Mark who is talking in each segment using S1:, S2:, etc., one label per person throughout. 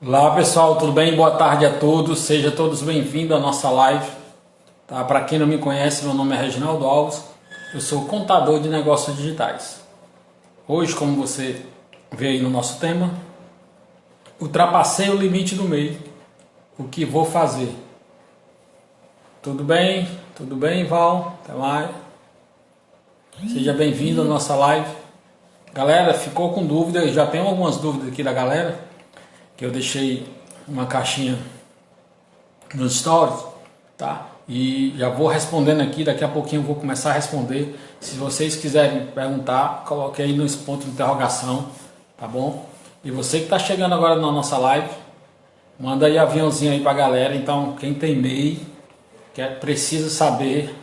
S1: Olá pessoal, tudo bem? Boa tarde a todos, sejam todos bem-vindos à nossa live. Tá? Para quem não me conhece, meu nome é Reginaldo Alves, eu sou contador de negócios digitais. Hoje, como você vê aí no nosso tema, ultrapassei o limite do mês, o que vou fazer? Tudo bem? Tudo bem, Val? Até mais. Seja bem-vindo à nossa live. Galera, ficou com dúvida? Já tenho algumas dúvidas aqui da galera, que eu deixei uma caixinha nos stories, tá? E já vou respondendo aqui, daqui a pouquinho eu vou começar a responder. Se vocês quiserem perguntar, coloque aí nos pontos de interrogação, tá bom? E você que está chegando agora na nossa live, manda aí aviãozinho aí pra galera. Então, quem tem MEI, precisa saber,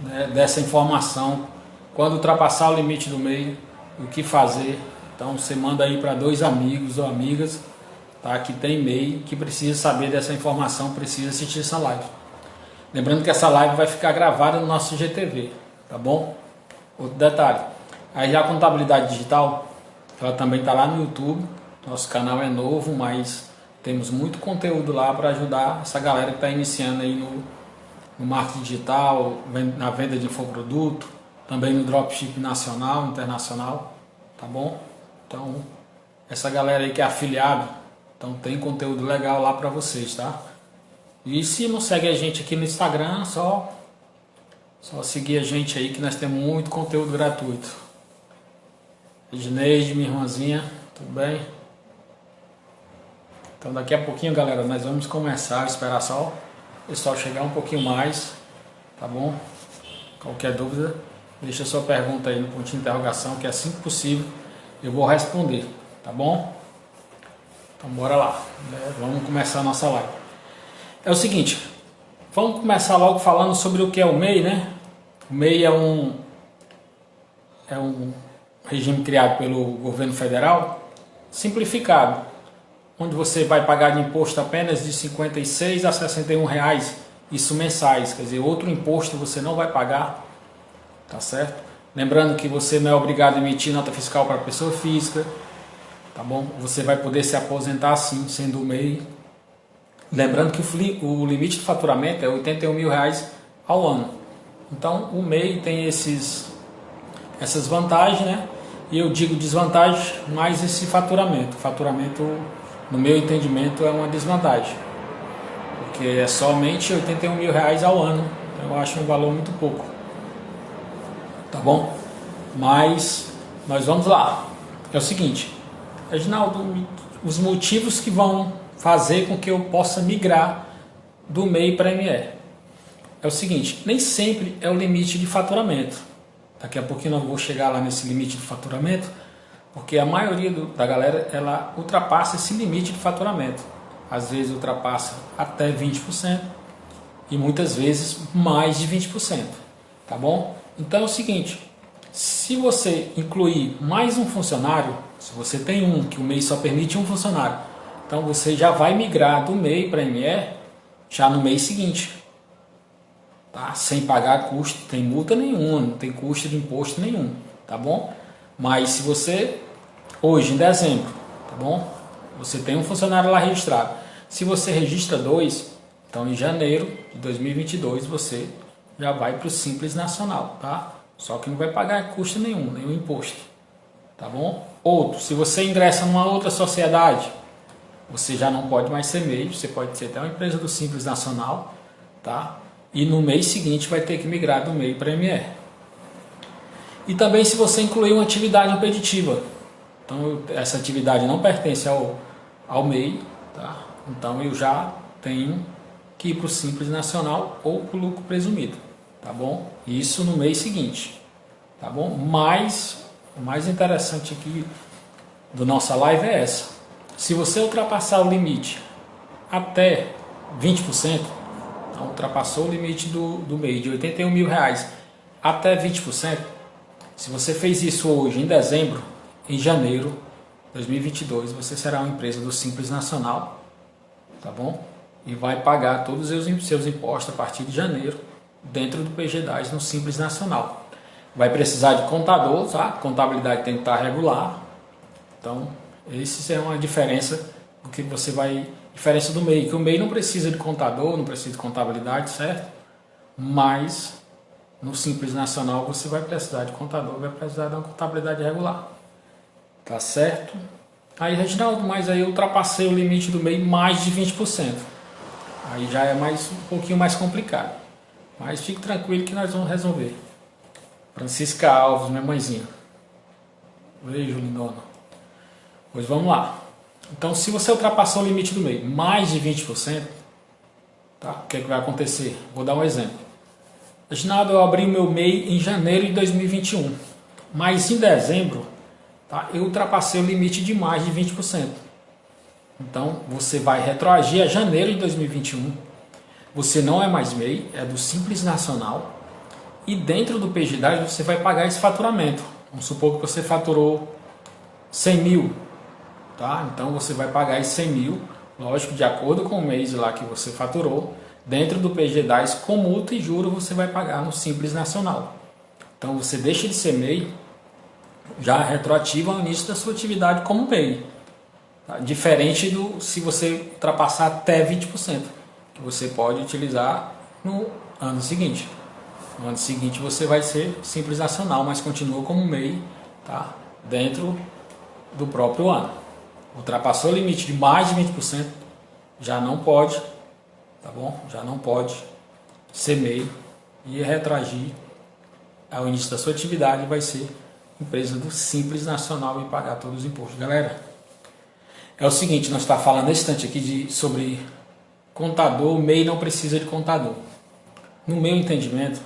S1: né, dessa informação, quando ultrapassar o limite do MEI, o que fazer. Então você manda aí para 2 amigos ou amigas, tá, que tem MEI, que precisa saber dessa informação, precisa assistir essa live. Lembrando que essa live vai ficar gravada no nosso GTV, tá bom? Outro detalhe, aí a contabilidade digital, ela também está lá no YouTube. Nosso canal é novo, mas temos muito conteúdo lá para ajudar essa galera que está iniciando aí no marketing digital, na venda de infoproduto, também no dropship nacional, internacional, tá bom? Então, essa galera aí que é afiliado, então tem conteúdo legal lá para vocês, tá? E se não segue a gente aqui no Instagram, só seguir a gente aí, que nós temos muito conteúdo gratuito. Edneide, minha irmãzinha, tudo bem? Então daqui a pouquinho, galera, nós vamos começar, esperar só o pessoal chegar um pouquinho mais, tá bom? Qualquer dúvida, deixa sua pergunta aí no pontinho de interrogação, que assim que possível eu vou responder, tá bom? Então bora lá, né? Vamos começar a nossa live. É o seguinte, vamos começar logo falando sobre o que é o MEI, né? O MEI é um regime criado pelo governo federal, simplificado, onde você vai pagar de imposto apenas de 56 a 61 reais, isso mensais, quer dizer, outro imposto você não vai pagar, tá certo? Lembrando que você não é obrigado a emitir nota fiscal para pessoa física, tá bom? Você vai poder se aposentar sim, sendo o MEI. Lembrando que o limite de faturamento é 81 mil reais ao ano. Então o MEI tem essas vantagens, né? E eu digo desvantagem, mais esse faturamento. Faturamento, no meu entendimento, é uma desvantagem, porque é somente 81 mil reais ao ano. Eu acho um valor muito pouco. Tá bom? Mas nós vamos lá. É o seguinte, Reginaldo, os motivos que vão fazer com que eu possa migrar do MEI para ME. É o seguinte, nem sempre é o limite de faturamento. Daqui a pouquinho eu vou chegar lá nesse limite de faturamento, porque a maioria da galera, ela ultrapassa esse limite de faturamento. Às vezes ultrapassa até 20% e muitas vezes mais de 20%. Tá bom? Então é o seguinte, se você incluir mais um funcionário, se você tem que o MEI só permite um funcionário, então você já vai migrar do MEI para ME já no mês seguinte, tá? Sem pagar custo, tem multa nenhuma, não tem custo de imposto nenhum, tá bom? Mas se você, hoje em dezembro, tá bom? Você tem um funcionário lá registrado, se você registra 2, então em janeiro de 2022 você já vai para o Simples Nacional, tá? Só que não vai pagar custo nenhum imposto, tá bom? Outro, se você ingressa numa outra sociedade, você já não pode mais ser MEI, você pode ser até uma empresa do Simples Nacional, tá? E no mês seguinte vai ter que migrar do MEI para ME. E também se você incluir uma atividade impeditiva, então essa atividade não pertence ao MEI, tá? Então eu já tenho que ir para o Simples Nacional ou para o lucro presumido, tá bom? Isso no mês seguinte, tá bom? Mas o mais interessante aqui do nossa live é essa. Se você ultrapassar o limite até 20%, então ultrapassou o limite do MEI de 81 mil reais até 20%, se você fez isso hoje em dezembro, em janeiro de 2022, você será uma empresa do Simples Nacional, tá bom? E vai pagar todos os seus impostos a partir de janeiro, dentro do PG-10 no Simples Nacional. Vai precisar de contador, tá? Contabilidade tem que estar regular. Então, essa é uma diferença porque você vai... Diferença do MEI, que o MEI não precisa de contador, não precisa de contabilidade, certo? Mas no Simples Nacional você vai precisar de contador, vai precisar de uma contabilidade regular. Tá certo? Aí, Reginaldo, mas aí eu ultrapassei o limite do MEI mais de 20%. Aí já é um pouquinho mais complicado. Mas fique tranquilo que nós vamos resolver. Francisca Alves, minha mãezinha. Beijo, lindona. Pois vamos lá. Então, se você ultrapassou o limite do MEI mais de 20%, tá? O que é que vai acontecer? Vou dar um exemplo. Reginaldo, eu abri o meu MEI em janeiro de 2021, mas em dezembro, tá, eu ultrapassei o limite de mais de 20%. Então, você vai retroagir a janeiro de 2021. Você não é mais MEI, é do Simples Nacional. E dentro do PGDAS você vai pagar esse faturamento. Vamos supor que você faturou 100 mil. Tá? Então você vai pagar esses 100 mil, lógico, de acordo com o mês lá que você faturou. Dentro do PGDAS, com multa e juro, você vai pagar no Simples Nacional. Então você deixa de ser MEI, já retroativa ao início da sua atividade como MEI. Tá? Diferente do se você ultrapassar até 20%, que você pode utilizar no ano seguinte. No ano seguinte você vai ser Simples Nacional, mas continua como MEI, tá? Dentro do próprio ano. Ultrapassou o limite de mais de 20%, já não pode, tá bom? Já não pode ser MEI e retroagir ao início da sua atividade, vai ser empresa do Simples Nacional e pagar todos os impostos. Galera, é o seguinte, nós estamos falando nesse instante aqui sobre contador. O MEI não precisa de contador. No meu entendimento,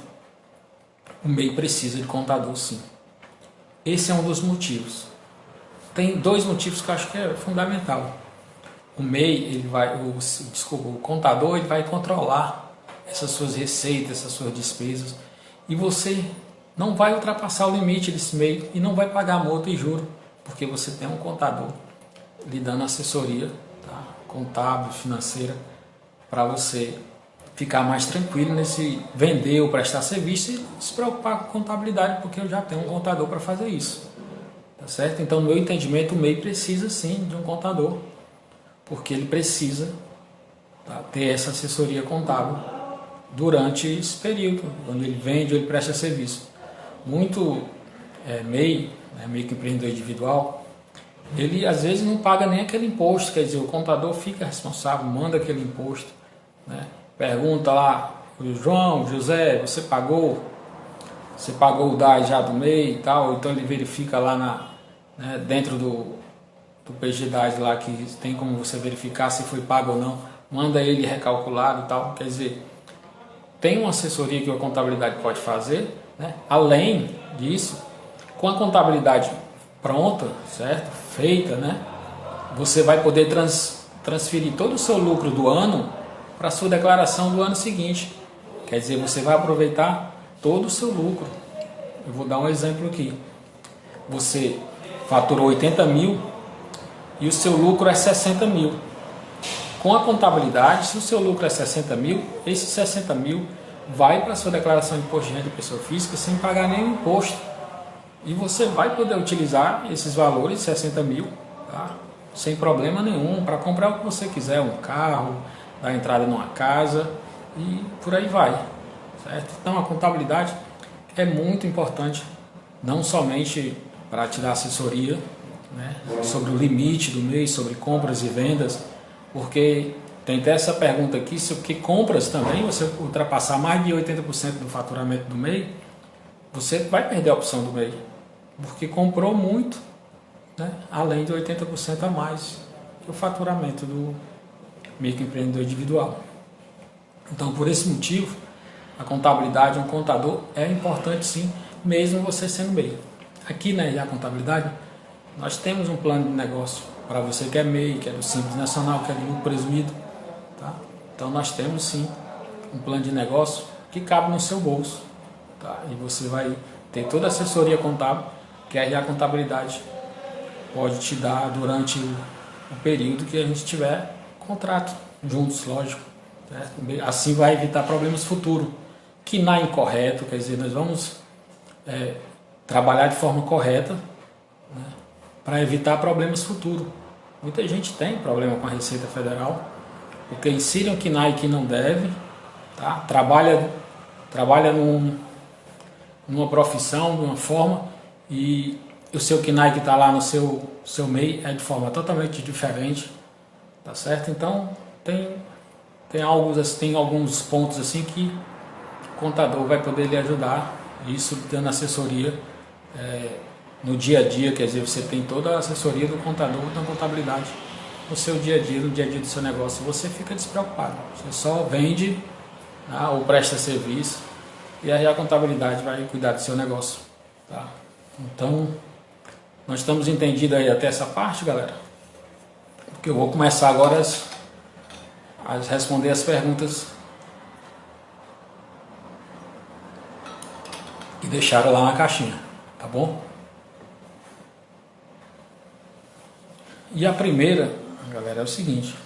S1: o MEI precisa de contador, sim. Esse é um dos motivos. Tem dois motivos que eu acho que é fundamental. O MEI, o contador, ele vai controlar essas suas receitas, essas suas despesas, e você não vai ultrapassar o limite desse MEI e não vai pagar multa e juro, porque você tem um contador lhe dando assessoria, tá? Contábil, financeira, para você ficar mais tranquilo nesse vender ou prestar serviço e se preocupar com contabilidade, porque eu já tenho um contador para fazer isso. Tá certo? Então, no meu entendimento, o MEI precisa sim de um contador, porque ele precisa, tá, ter essa assessoria contábil durante esse período, quando ele vende ou ele presta serviço. Muito MEI, né, microempreendedor individual, ele às vezes não paga nem aquele imposto, quer dizer, o contador fica responsável, manda aquele imposto, né? Pergunta lá, João, José, você pagou o DAS já do MEI e tal, então ele verifica lá dentro do PGDAS lá, que tem como você verificar se foi pago ou não, manda ele recalculado e tal. Quer dizer, tem uma assessoria que a contabilidade pode fazer, né? Além disso, com a contabilidade pronta, certo? Feita, né? Você vai poder transferir todo o seu lucro do ano para a sua declaração do ano seguinte. Quer dizer, você vai aproveitar todo o seu lucro. Eu vou dar um exemplo aqui. Você faturou 80 mil e o seu lucro é 60 mil. Com a contabilidade, se o seu lucro é 60 mil, esses 60 mil vai para a sua declaração de imposto de renda de pessoa física sem pagar nenhum imposto. E você vai poder utilizar esses valores, 60 mil, tá? Sem problema nenhum, para comprar o que você quiser, um carro, dar entrada numa casa e por aí vai. Certo? Então a contabilidade é muito importante, não somente para te dar assessoria, né, sobre o limite do mês, sobre compras e vendas, porque tem até essa pergunta aqui, porque compras também, você ultrapassar mais de 80% do faturamento do mês, você vai perder a opção do mês, porque comprou muito, né, além de 80% a mais que o faturamento do microempreendedor individual. Então, por esse motivo, a contabilidade, um contador é importante sim, mesmo você sendo MEI. Aqui na RA Contabilidade, nós temos um plano de negócio para você que é MEI, que é do Simples Nacional, que é do lucro presumido. Tá? Então nós temos sim um plano de negócio que cabe no seu bolso. Tá? E você vai ter toda a assessoria contábil que a RA Contabilidade pode te dar durante o período que a gente tiver contrato juntos, lógico. Certo? Assim vai evitar problemas futuros. Que na incorreto, quer dizer, nós vamos trabalhar de forma correta, né, para evitar problemas futuros. Muita gente tem problema com a Receita Federal, porque insere um KNAI que não deve, tá? Trabalha numa profissão, de uma forma, e o seu KNAI que está lá no seu MEI é de forma totalmente diferente, tá certo? Então tem alguns pontos assim que o contador vai poder lhe ajudar, isso dando assessoria no dia a dia, quer dizer, você tem toda a assessoria do contador na contabilidade no seu dia a dia, no dia a dia do seu negócio, você fica despreocupado, você só vende, tá, ou presta serviço, e aí a contabilidade vai cuidar do seu negócio, tá? Então, nós estamos entendidos aí até essa parte, galera, porque eu vou começar agora a responder as perguntas que deixaram lá na caixinha, tá bom? E a primeira, galera, é o seguinte: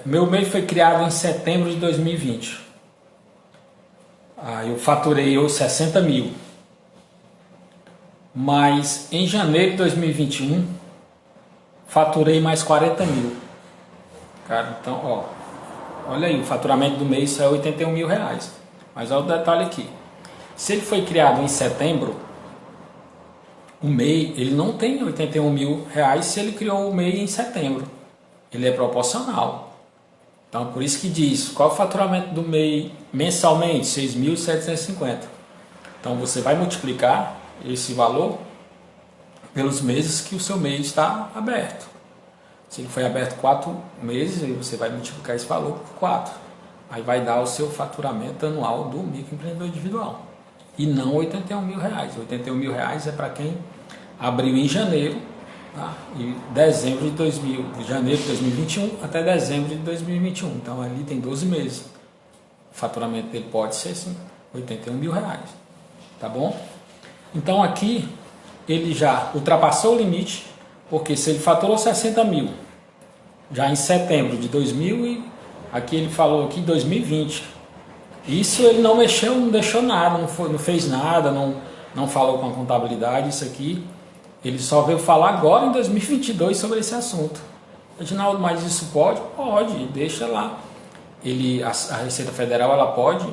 S1: meu MEI foi criado em setembro de 2020. Eu faturei hoje 60 mil. Mas em janeiro de 2021, faturei mais 40 mil. Cara, então, olha aí, o faturamento do mês é 81 mil reais. Mas olha o detalhe aqui. Se ele foi criado em setembro, o MEI, ele não tem 81 mil reais se ele criou o MEI em setembro. Ele é proporcional. Então, por isso que diz, qual é o faturamento do MEI mensalmente? 6.750. Então, você vai multiplicar esse valor pelos meses que o seu MEI está aberto. Se ele foi aberto 4 meses, aí você vai multiplicar esse valor por 4. Aí vai dar o seu faturamento anual do microempreendedor individual. E não 81 mil reais. 81 mil reais é para quem abriu em janeiro, tá? E janeiro de 2021 até dezembro de 2021. Então ali tem 12 meses. O faturamento dele pode ser sim 81 mil reais. Tá bom? Então aqui ele já ultrapassou o limite, porque se ele faturou 60 mil já em setembro de 2000 e aqui ele falou aqui 2020. Isso ele não mexeu, não deixou nada, não fez nada, não falou com a contabilidade, isso aqui. Ele só veio falar agora em 2022 sobre esse assunto. Reginaldo, mas isso pode? Pode, deixa lá. A Receita Federal ela pode,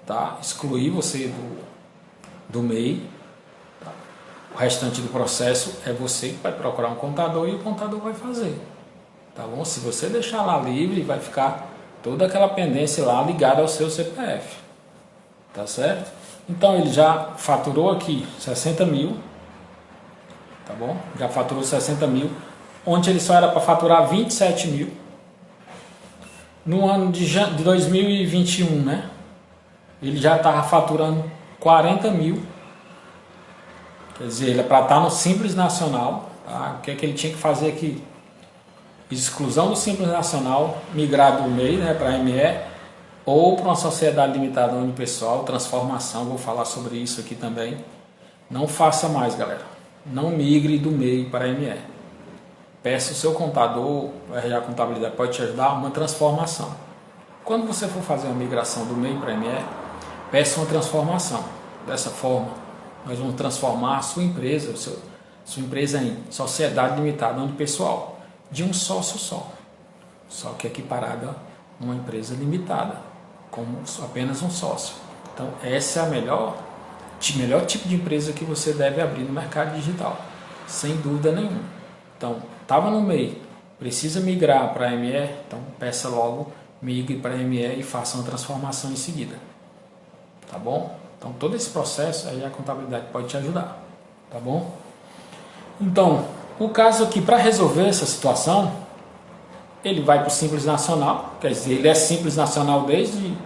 S1: tá, excluir você do MEI. Tá? O restante do processo é você que vai procurar um contador e o contador vai fazer. Tá bom? Se você deixar lá livre, vai ficar toda aquela pendência lá ligada ao seu CPF. Tá certo? Então ele já faturou aqui 60 mil. Tá bom? Já faturou 60 mil. Onde ele só era para faturar 27 mil. No ano de 2021, né? Ele já estava faturando 40 mil. Quer dizer, ele é para estar no Simples Nacional. Tá? O que é que ele tinha que fazer aqui? Exclusão do Simples Nacional, migrar do MEI, né, para ME, ou para uma sociedade limitada unipessoal, transformação, vou falar sobre isso aqui também. Não faça mais, galera. Não migre do MEI para ME. Peça o seu contador, o RH Contabilidade pode te ajudar, uma transformação. Quando você for fazer uma migração do MEI para ME, peça uma transformação. Dessa forma, nós vamos transformar a sua empresa, sua empresa em sociedade limitada unipessoal, de um sócio só que equiparada a uma empresa limitada, como apenas um sócio. Então essa é a melhor tipo de empresa que você deve abrir no mercado digital, sem dúvida nenhuma. Então, estava no MEI, precisa migrar para a ME, então peça logo, migre para a ME e faça uma transformação em seguida. Tá bom? Então todo esse processo aí a contabilidade pode te ajudar. Tá bom? Então, o caso aqui, para resolver essa situação, ele vai para o Simples Nacional, quer dizer, ele é Simples Nacional desde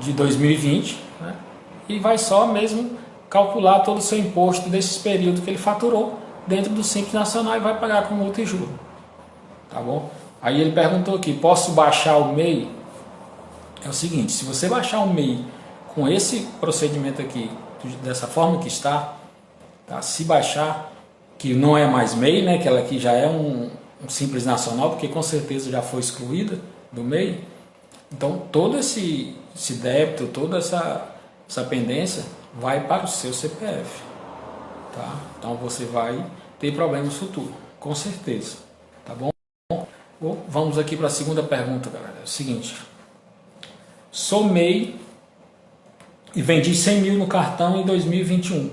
S1: 2020, né? E vai só mesmo calcular todo o seu imposto desses períodos que ele faturou dentro do Simples Nacional e vai pagar com multa e juros. Tá bom? Aí ele perguntou aqui, posso baixar o MEI? É o seguinte, se você baixar o MEI com esse procedimento aqui, dessa forma que está, tá? Se baixar, que não é mais MEI, né, que ela aqui já é um Simples Nacional, porque com certeza já foi excluída do MEI. Então todo esse débito, toda essa pendência vai para o seu CPF. Tá? Então você vai ter problemas no futuro. Com certeza, tá bom? Vamos aqui para a segunda pergunta, galera. É o seguinte: sou MEI e vendi 100 mil no cartão em 2021.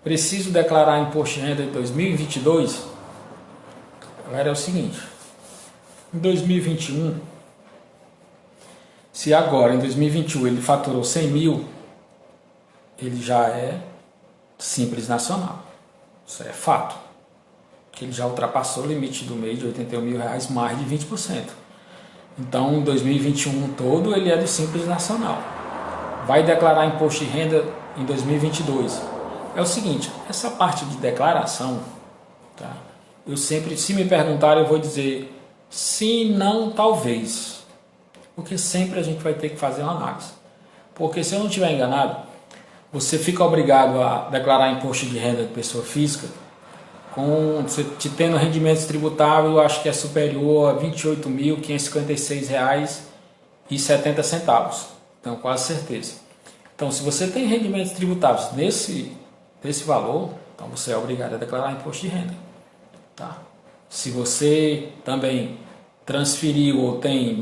S1: Preciso declarar imposto de renda em 2022? Galera, é o seguinte: em 2021, se agora em 2021 ele faturou 100 mil, ele já é Simples Nacional. Isso é fato. Que ele já ultrapassou o limite do MEI de R$81 mil, mais de 20%. Então, em 2021 todo, ele é do Simples Nacional. Vai declarar imposto de renda em 2022. É o seguinte, essa parte de declaração, tá? Eu sempre, se me perguntarem, eu vou dizer sim, não, talvez. Porque sempre a gente vai ter que fazer uma análise. Porque se eu não estiver enganado, você fica obrigado a declarar imposto de renda de pessoa física com você te tendo rendimentos tributáveis, acho que é superior a R$ 28.556,70. Então, quase certeza. Então, se você tem rendimentos tributáveis nesse valor, então você é obrigado a declarar imposto de renda. Tá? Se você também transferiu ou tem,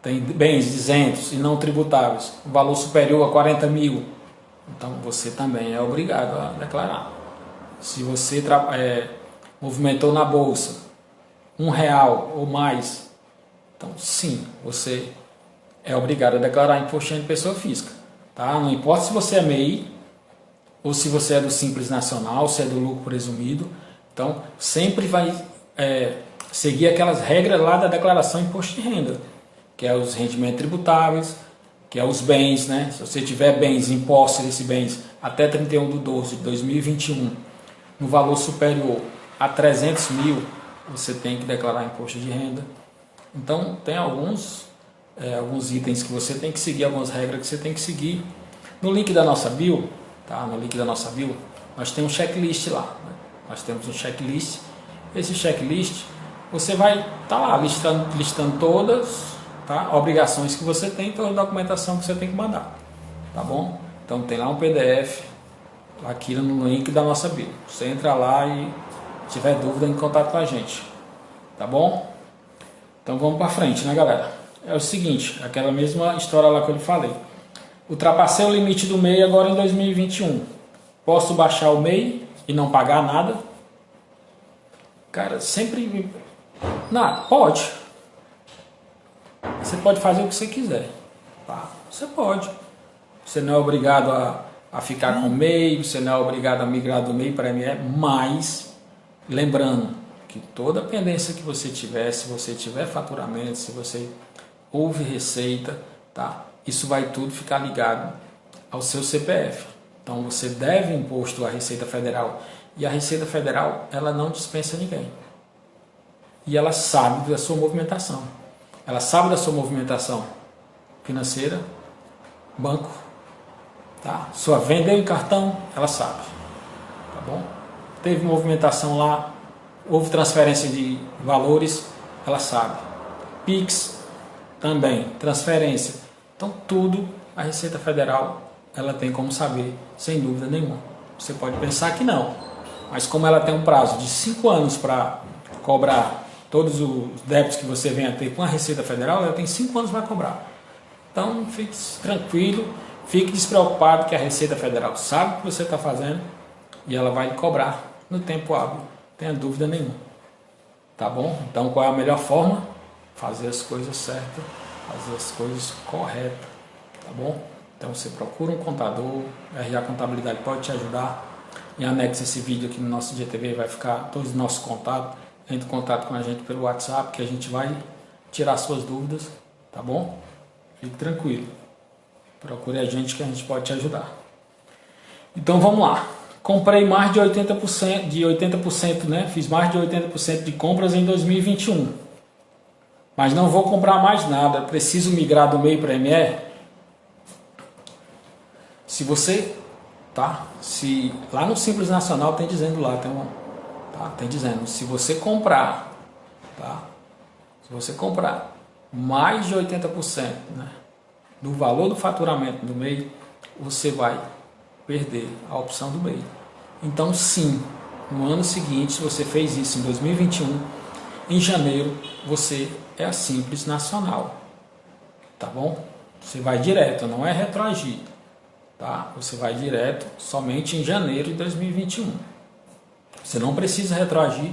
S1: tem bens isentos e não tributáveis, valor superior a 40 mil, então você também é obrigado a declarar. Se você movimentou na bolsa R$1 ou mais, então sim, você é obrigado a declarar imposto de pessoa física. Tá? Não importa se você é MEI ou se você é do Simples Nacional, se é do lucro presumido, então sempre vai seguir aquelas regras lá da declaração de imposto de renda, que é os rendimentos tributáveis, que é os bens, né? Se você tiver bens, impostos desses bens até 31/12/2021, no valor superior a 300 mil, você tem que declarar imposto de renda. Então, tem alguns itens que você tem que seguir, algumas regras que você tem que seguir. No link da nossa bio, tá? No link da nossa bio, nós temos um checklist lá. Né? Nós temos um checklist. Esse checklist, você vai estar lá listando todas, tá? Obrigações que você tem, toda a documentação que você tem que mandar, tá bom? Então tem lá um PDF aqui no link da nossa bio. Você entra lá e tiver dúvida, em contato com a gente, tá bom? Então vamos para frente, né, galera? É o seguinte, aquela mesma história lá que eu lhe falei. Ultrapassei o limite do MEI agora em 2021. Posso baixar o MEI e não pagar nada? Cara, sempre... Nada, pode. Você pode fazer o que você quiser. Tá? Você pode. Você não é obrigado a ficar com o MEI, você não é obrigado a migrar do MEI para ME, mas lembrando que toda pendência que você tiver, se você tiver faturamento, se você houve receita, tá? Isso vai tudo ficar ligado ao seu CPF. Então você deve imposto à Receita Federal, e a Receita Federal, ela não dispensa ninguém. E ela sabe da sua movimentação. Ela sabe da sua movimentação financeira, banco, tá? Sua venda em cartão, ela sabe, tá bom? Teve movimentação lá, houve transferência de valores, ela sabe. Pix também, transferência. Então tudo a Receita Federal ela tem como saber, sem dúvida nenhuma. Você pode pensar que não, mas como ela tem um prazo de 5 anos para cobrar todos os débitos que você venha a ter com a Receita Federal, ela tem 5 anos para cobrar. Então fique tranquilo, fique despreocupado que a Receita Federal sabe o que você está fazendo e ela vai lhe cobrar no tempo hábil, não tenha dúvida nenhuma. Tá bom? Então qual é a melhor forma? Fazer as coisas certas, fazer as coisas corretas, tá bom? Então você procura um contador, a RA Contabilidade pode te ajudar. Em anexo a esse vídeo aqui no nosso IGTV vai ficar todos os nossos contatos. Entre em contato com a gente pelo WhatsApp que a gente vai tirar suas dúvidas, tá bom? Fique tranquilo. Procure a gente que a gente pode te ajudar. Então vamos lá. Comprei mais de 80%, né? Fiz mais de 80% de compras em 2021. Mas não vou comprar mais nada. Preciso migrar do MEI para ME? Se você, tá? Se lá no Simples Nacional tem dizendo lá, tem dizendo, se você comprar, tá? Se você comprar mais de 80%, né, do valor do faturamento do MEI, você vai perder a opção do MEI. Então sim, no ano seguinte, se você fez isso em 2021, em janeiro você é a Simples Nacional, tá bom? Você vai direto, não é retroagir, tá? Você vai direto somente em janeiro de 2021. Você não precisa retroagir,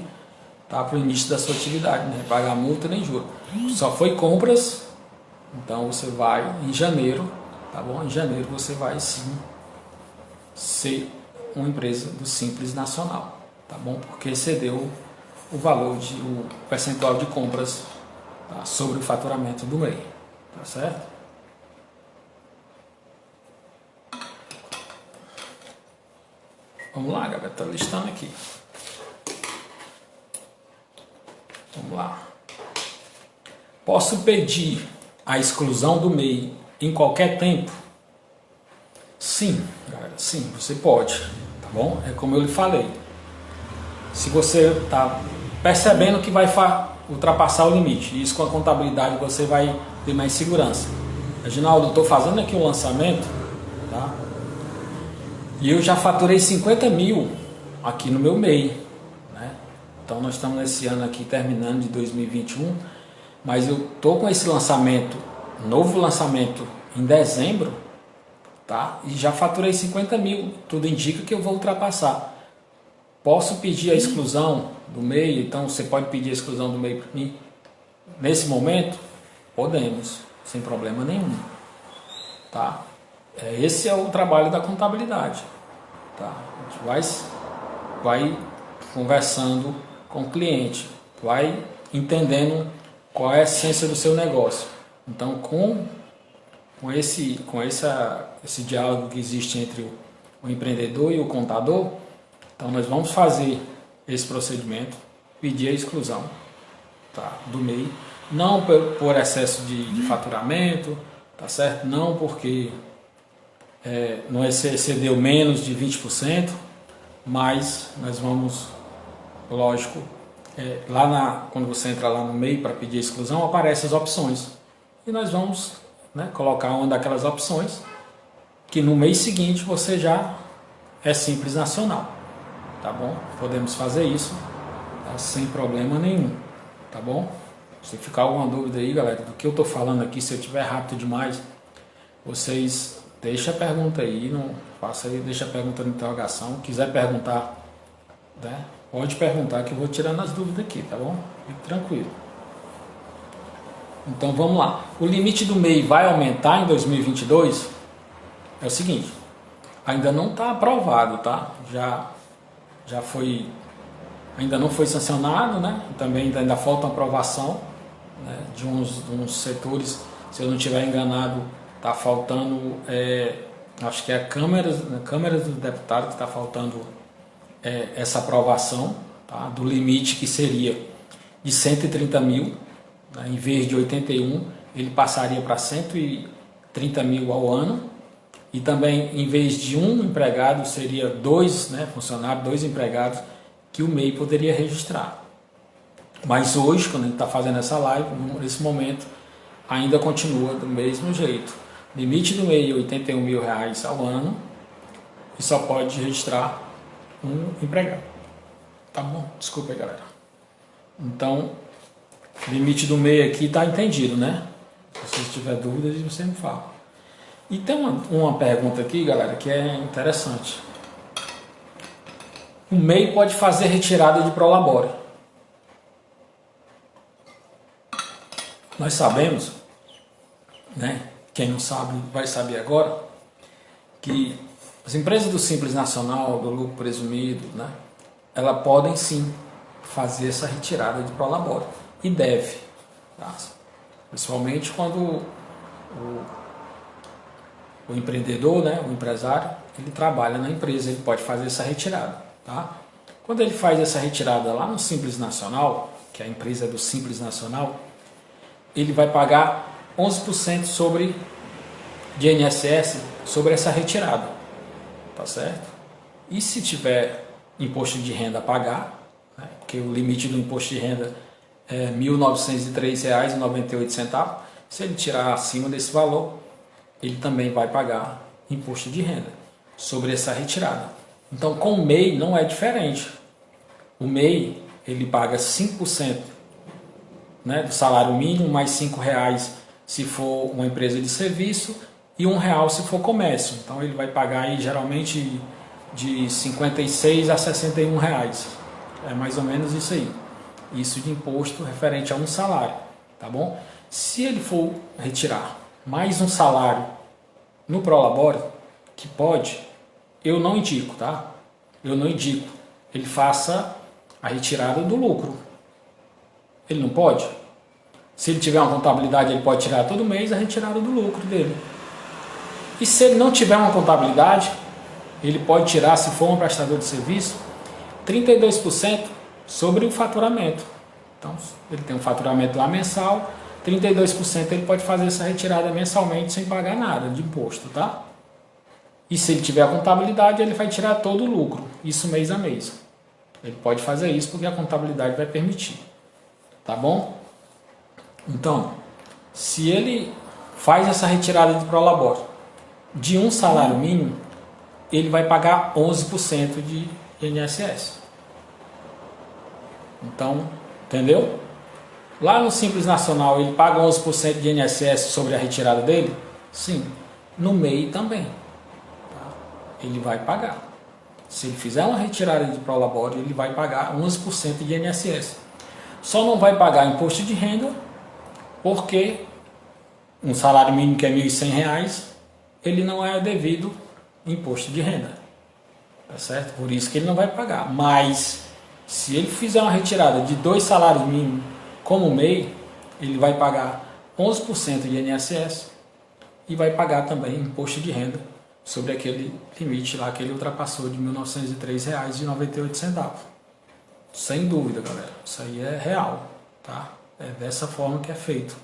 S1: tá, para o início da sua atividade, né? Pagar multa nem juros. Só foi compras, então você vai em janeiro, tá bom? Em janeiro você vai sim ser uma empresa do Simples Nacional, tá bom? Porque excedeu o valor o percentual de compras, tá, sobre o faturamento do MEI, tá certo? Vamos lá, galera, tá listando aqui. Vamos lá. Posso pedir a exclusão do MEI em qualquer tempo? Sim, galera, sim, você pode, tá bom? É como eu lhe falei. Se você está percebendo que vai ultrapassar o limite, isso com a contabilidade você vai ter mais segurança. Reginaldo, estou fazendo aqui um lançamento, tá? E eu já faturei 50 mil aqui no meu MEI, né? Então nós estamos nesse ano aqui terminando de 2021, mas eu estou com esse lançamento, novo lançamento em dezembro, tá? E já faturei 50 mil, tudo indica que eu vou ultrapassar. Posso pedir a exclusão do MEI? Então você pode pedir a exclusão do MEI para mim? Nesse momento, podemos, sem problema nenhum, tá? Esse é o trabalho da contabilidade, tá? A gente vai conversando com o cliente, vai entendendo qual é a essência do seu negócio. Então, com esse diálogo que existe entre o empreendedor e o contador, então nós vamos fazer esse procedimento, pedir a exclusão, tá, do MEI, não por excesso de faturamento, tá certo? Não porque não excedeu menos de 20%, mas nós vamos, lógico, quando você entra lá no MEI para pedir a exclusão, aparecem as opções. E nós vamos, né, colocar uma daquelas opções que no mês seguinte você já é Simples Nacional, tá bom? Podemos fazer isso, tá, sem problema nenhum, tá bom? Se ficar alguma dúvida aí, galera, do que eu estou falando aqui, se eu estiver rápido demais, vocês deixa a pergunta aí, não faça aí, deixa a pergunta na interrogação. Quiser perguntar, né, pode perguntar que eu vou tirando as dúvidas aqui, tá bom? Fique tranquilo. Então vamos lá. O limite do MEI vai aumentar em 2022? É o seguinte, ainda não está aprovado, tá? Já foi, ainda não foi sancionado, né? Também ainda falta uma aprovação, né, de uns setores. Se eu não estiver enganado, está faltando, acho que é a Câmara dos Deputados que está faltando essa aprovação, tá, do limite que seria de 130 mil, né, em vez de 81, ele passaria para 130 mil ao ano, e também em vez de um empregado, seria dois, né, funcionários, dois empregados que o MEI poderia registrar. Mas hoje, quando a gente está fazendo essa live, nesse momento, ainda continua do mesmo jeito. Limite do MEI, R$81 mil ao ano, e só pode registrar um empregado. Tá bom? Desculpa aí, galera. Então, limite do MEI aqui está entendido, né? Se você tiver dúvidas, você me fala. E tem uma pergunta aqui, galera, que é interessante. O MEI pode fazer retirada de Prolabore. Nós sabemos, né? Quem não sabe vai saber agora, que as empresas do Simples Nacional, do lucro presumido, né, elas podem sim fazer essa retirada de Prolabore. E deve, tá? Principalmente quando o empreendedor, né, o empresário, ele trabalha na empresa, ele pode fazer essa retirada, tá? Quando ele faz essa retirada lá no Simples Nacional, que é a empresa do Simples Nacional, ele vai pagar 11% de INSS sobre essa retirada, tá certo? E se tiver imposto de renda a pagar, né, porque o limite do imposto de renda é R$ 1.903,98, se ele tirar acima desse valor, ele também vai pagar imposto de renda sobre essa retirada. Então, com o MEI não é diferente, O MEI, ele paga 5%, né, do salário mínimo, mais R$ 5 se for uma empresa de serviço e R$ 1 se for comércio. Então ele vai pagar aí geralmente de 56 a 61 reais. É mais ou menos isso aí. Isso de imposto referente a um salário, tá bom? Se ele for retirar mais um salário no Prolabore, que pode, eu não indico, tá? Eu não indico. Ele faça a retirada do lucro. Ele não pode? Se ele tiver uma contabilidade, ele pode tirar todo mês a retirada do lucro dele. E se ele não tiver uma contabilidade, ele pode tirar, se for um prestador de serviço, 32% sobre o faturamento. Então, ele tem um faturamento lá mensal, 32% ele pode fazer essa retirada mensalmente sem pagar nada de imposto, tá? E se ele tiver a contabilidade, ele vai tirar todo o lucro, isso mês a mês. Ele pode fazer isso porque a contabilidade vai permitir, tá bom? Então, se ele faz essa retirada de Prolabore de um salário mínimo, ele vai pagar 11% de INSS. Então, entendeu? Lá no Simples Nacional ele paga 11% de INSS sobre a retirada dele? Sim. No MEI também. Tá? Ele vai pagar. Se ele fizer uma retirada de Prolabore, ele vai pagar 11% de INSS. Só não vai pagar imposto de renda porque um salário mínimo que é R$ 1.100, ele não é devido imposto de renda. Tá certo? Por isso que ele não vai pagar. Mas se ele fizer uma retirada de 2 salários mínimos como MEI, ele vai pagar 11% de INSS e vai pagar também imposto de renda sobre aquele limite lá que ele ultrapassou de R$ 1.903,98. Sem dúvida, galera. Isso aí é real, tá? É dessa forma que é feito.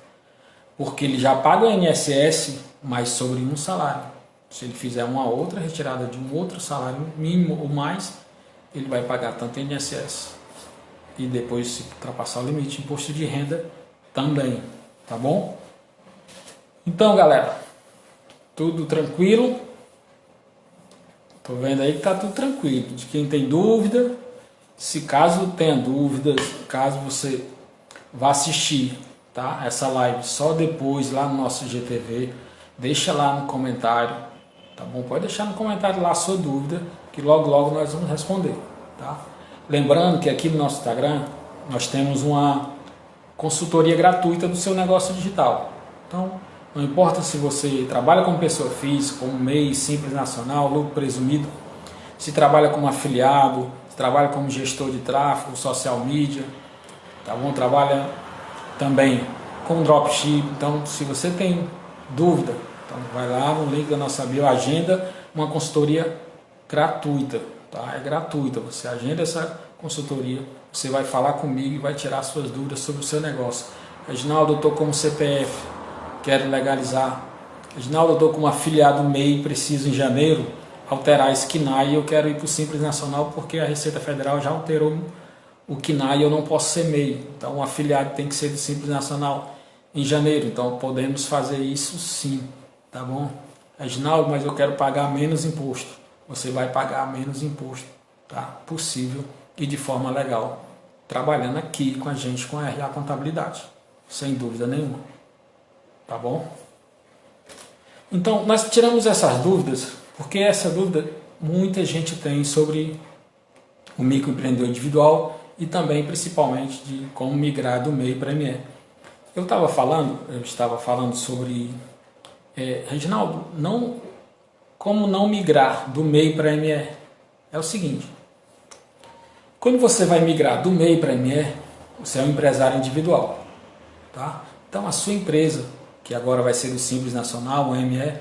S1: Porque ele já paga o INSS, mas sobre um salário. Se ele fizer uma outra retirada de um outro salário mínimo ou mais, ele vai pagar tanto INSS e depois, se ultrapassar o limite, imposto de renda também, tá bom? Então, galera, tudo tranquilo? Tô vendo aí que tá tudo tranquilo. De quem tem dúvida, se caso tenha dúvidas, caso você vá assistir, tá, essa live só depois lá no nosso GTV, deixa lá no comentário, tá bom? Pode deixar no comentário lá a sua dúvida, que logo logo nós vamos responder, tá? Lembrando que aqui no nosso Instagram nós temos uma consultoria gratuita do seu negócio digital. Então, não importa se você trabalha como pessoa física, como MEI, Simples Nacional, lucro presumido, se trabalha como afiliado, se trabalha como gestor de tráfego, social media, tá bom? Trabalha também com dropship. Então, se você tem dúvida, então vai lá no link da nossa bio, agenda uma consultoria gratuita, tá? É gratuita, você agenda essa consultoria, você vai falar comigo e vai tirar suas dúvidas sobre o seu negócio. Reginaldo, eu estou como CPF, quero legalizar. Reginaldo, eu estou como afiliado MEI, preciso em janeiro alterar esse KNAI e eu quero ir para o Simples Nacional porque a Receita Federal já alterou o KNAI e eu não posso ser MEI. Então o afiliado tem que ser do Simples Nacional em janeiro. Então podemos fazer isso sim, tá bom? Reginaldo, mas eu quero pagar menos imposto. Você vai pagar menos imposto, tá? Possível e de forma legal, trabalhando aqui com a gente com a RA Contabilidade, sem dúvida nenhuma, tá bom? Então nós tiramos essas dúvidas porque essa dúvida muita gente tem sobre o microempreendedor individual e também principalmente de como migrar do MEI para ME. Eu estava falando sobre Reginaldo, como não migrar do MEI para ME. É o seguinte, quando você vai migrar do MEI para ME, você é um empresário individual, tá? Então a sua empresa, que agora vai ser do Simples Nacional, o ME,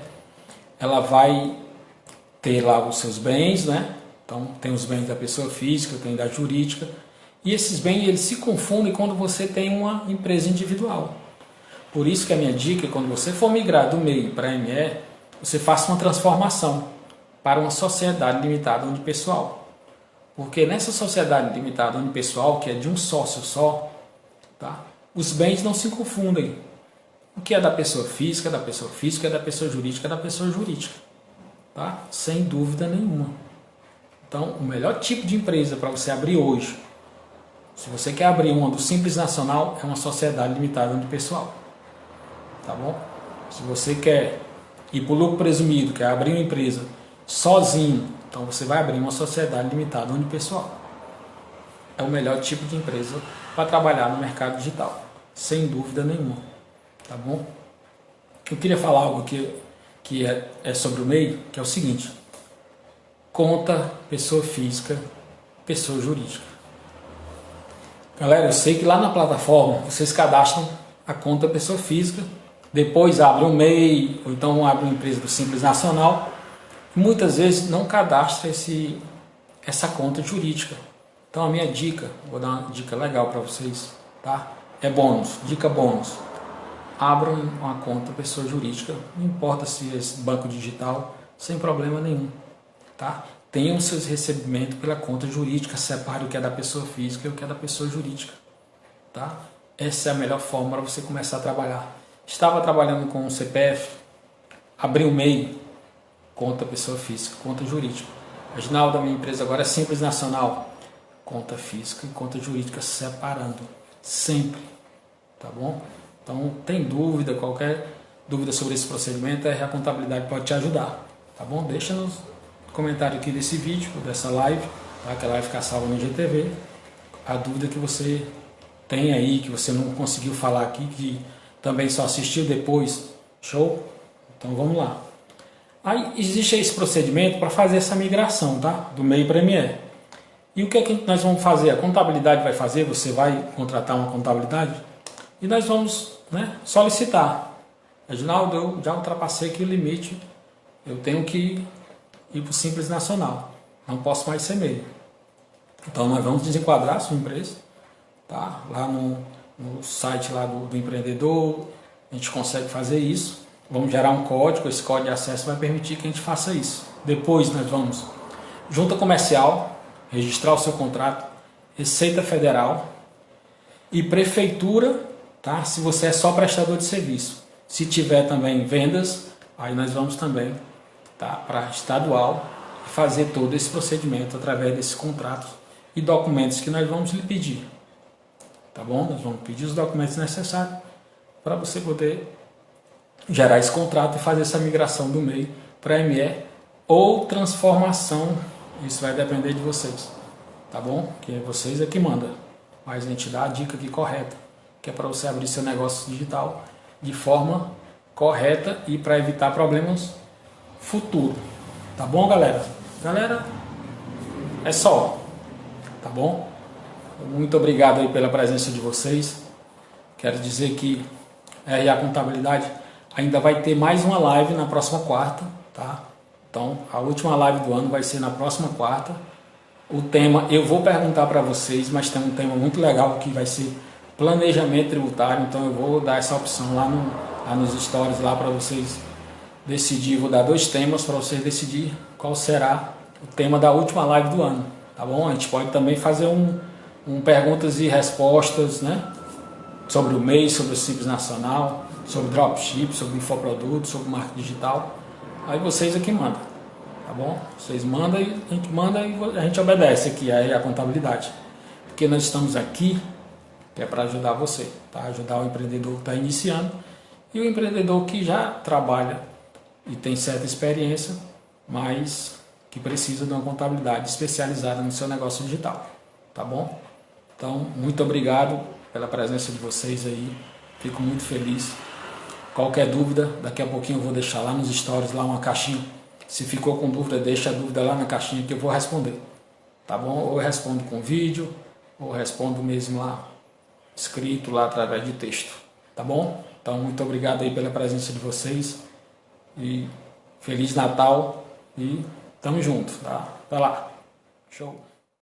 S1: ela vai ter lá os seus bens, né? Então tem os bens da pessoa física, tem da jurídica, e esses bens eles se confundem quando você tem uma empresa individual. Por isso que a minha dica é quando você for migrar do MEI para ME, você faça uma transformação para uma sociedade limitada unipessoal. Porque nessa sociedade limitada unipessoal, que é de um sócio só, tá? Os bens não se confundem. O que é da pessoa física, é da pessoa física, é da pessoa jurídica, é da pessoa jurídica. Tá? Sem dúvida nenhuma. Então, o melhor tipo de empresa para você abrir hoje Se você quer abrir uma do Simples Nacional, é uma sociedade limitada unipessoal. Tá bom? Se você quer ir para o lucro presumido, quer abrir uma empresa sozinho, então você vai abrir uma sociedade limitada unipessoal. É o melhor tipo de empresa para trabalhar no mercado digital, sem dúvida nenhuma. Tá bom? Eu queria falar algo que é sobre o MEI, que é o seguinte: conta pessoa física, pessoa jurídica. Galera, eu sei que lá na plataforma vocês cadastram a conta pessoa física, depois abrem um MEI, ou então abrem uma empresa do Simples Nacional, e muitas vezes não cadastra essa conta jurídica. Então a minha dica, vou dar uma dica legal para vocês, tá? É bônus, dica bônus. Abram uma conta pessoa jurídica, não importa se é banco digital, sem problema nenhum, tá? Tenham seus recebimentos pela conta jurídica, separe o que é da pessoa física e o que é da pessoa jurídica, tá? Essa é a melhor forma para você começar a trabalhar. Estava trabalhando com o CPF, abri um MEI, conta pessoa física, conta jurídica. A Ginaldo, da minha empresa agora é Simples Nacional, conta física e conta jurídica separando, sempre, tá bom? Então, tem dúvida, qualquer dúvida sobre esse procedimento, a Contabilidade pode te ajudar, tá bom? Deixa nos comentários aqui desse vídeo, dessa live, tá? Que ela vai ficar salva no IGTV, a dúvida que você tem aí, que você não conseguiu falar aqui, que também só assistiu depois, show? Então, vamos lá. Aí, existe esse procedimento para fazer essa migração, tá? Do MEI para ME. E o que é que nós vamos fazer? A contabilidade vai fazer, você vai contratar uma contabilidade e nós vamos, né, solicitar. Reginaldo, eu já ultrapassei aqui o limite, eu tenho que ir para o Simples Nacional, não posso mais ser MEI. Então nós vamos desenquadrar a sua empresa, tá? Lá no site lá do empreendedor, a gente consegue fazer isso. Vamos gerar um código, esse código de acesso vai permitir que a gente faça isso. Depois nós vamos junta comercial, registrar o seu contrato, Receita Federal e Prefeitura, tá? Se você é só prestador de serviço. Se tiver também vendas, aí nós vamos também, tá, para estadual e fazer todo esse procedimento através desses contratos e documentos que nós vamos lhe pedir. Tá bom? Nós vamos pedir os documentos necessários para você poder gerar esse contrato e fazer essa migração do MEI para ME ou transformação. Isso vai depender de vocês, tá bom? Que é vocês é que mandam. Mas a gente dá a dica aqui correta, que é para você abrir seu negócio digital de forma correta e para evitar problemas futuros. Tá bom, galera? Galera, é só, tá bom? Muito obrigado aí pela presença de vocês. Quero dizer que a RA Contabilidade ainda vai ter mais uma live na próxima quarta, tá? Então, a última live do ano vai ser na próxima quarta. O tema, eu vou perguntar para vocês, mas tem um tema muito legal que vai ser planejamento tributário. Então, eu vou dar essa opção lá nos stories lá para vocês decidir. Vou dar 2 temas para vocês decidir qual será o tema da última live do ano, tá bom? A gente pode também fazer um perguntas e respostas, né? Sobre o MEI, sobre o Simples Nacional, sobre dropship, sobre infoproduto, sobre marketing digital. Aí vocês aqui mandam, tá bom? Vocês mandam e a gente manda e a gente obedece aqui a contabilidade. Porque nós estamos aqui que é para ajudar você, tá? Ajudar o empreendedor que está iniciando e o empreendedor que já trabalha e tem certa experiência, mas que precisa de uma contabilidade especializada no seu negócio digital, tá bom? Então, muito obrigado pela presença de vocês aí, fico muito feliz. Qualquer dúvida, daqui a pouquinho eu vou deixar lá nos stories, lá uma caixinha. Se ficou com dúvida, deixa a dúvida lá na caixinha que eu vou responder, tá bom? Ou eu respondo com vídeo, ou respondo mesmo lá, escrito lá através de texto, tá bom? Então, muito obrigado aí pela presença de vocês e Feliz Natal e tamo junto, tá? Até lá. Show.